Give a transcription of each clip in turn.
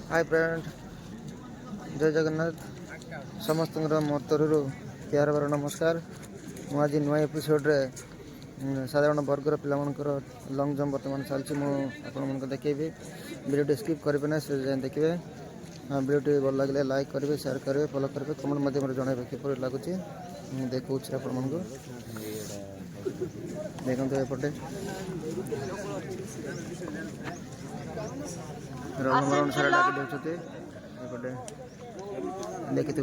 Hi friend जय जगन्नाथ समस्त मो तरह प्यार बार नमस्कार। मुझे नुआ एपिसोड रे साधारण वर्गर पिला लंग जंप बर्तमान चलती मुझे देखी वीडियो स्किप करेंगे ना से देखिए। वीडियो भल लगे लाइक करेंगे शेयर करेंगे फॉलो करेंगे कमेंट मध्यम जनइबे किपर लगुच देखा आपको देखते एपटे रंग सारा डाक देते एपटे देखिथे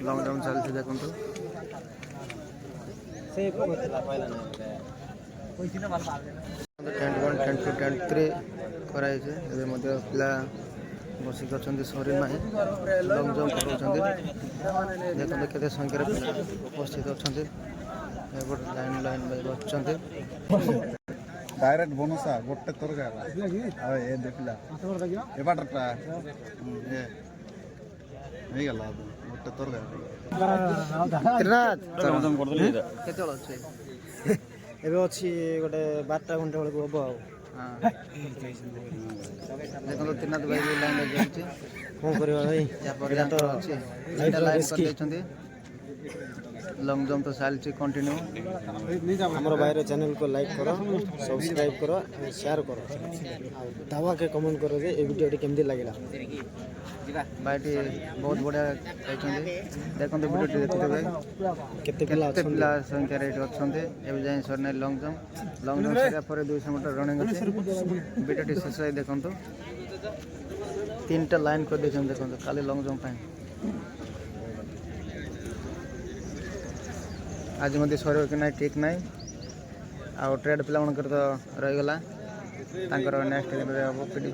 लंग जंप चलती देखो टेंट 1 टेंट 2 टेंट 3 कराई पिला बसिक अच्छा सरी ना लंग जंप कर देखते केते संख्यार पिला उपस्थित अच्छा लाइन लाइन बच्चा डायरेक्ट बोनसा गोटे तोर गाला ए देखला ए बाटरटा ए नहीं गला गोटे तोर गाला त्रिनाथ लंग जंप कर देली केते बल अछि एबे अछि गोटे 12 घंटा बेले होबो हां देखो त्रिनाथ भाई लाइन लग जाउछि कोन करबा भाई या पर तो अछि एटा लाइन कर दैछन्ती लंग जंप तो चलछि कंटिन्यू। हमर भाई चैनल को लाइक करो सब्सक्राइब करो शेयर करो दावा के कमेंट करो जे ए वीडियो केमदी लागला भाई बहुत बढ़िया कहते देखो वीडियो देखते भाई केते संख्या रेट अच्छे एवं जाए सरना long sir 200 metre running अच्छे वीडियो शेष देखो 3टा लाइन कर देखो खाली लंग जंप आज मत सर कि ना ठीक ना आ ट्रेड पिला तो रहीगला नेक्स्ट दिन हम पीटी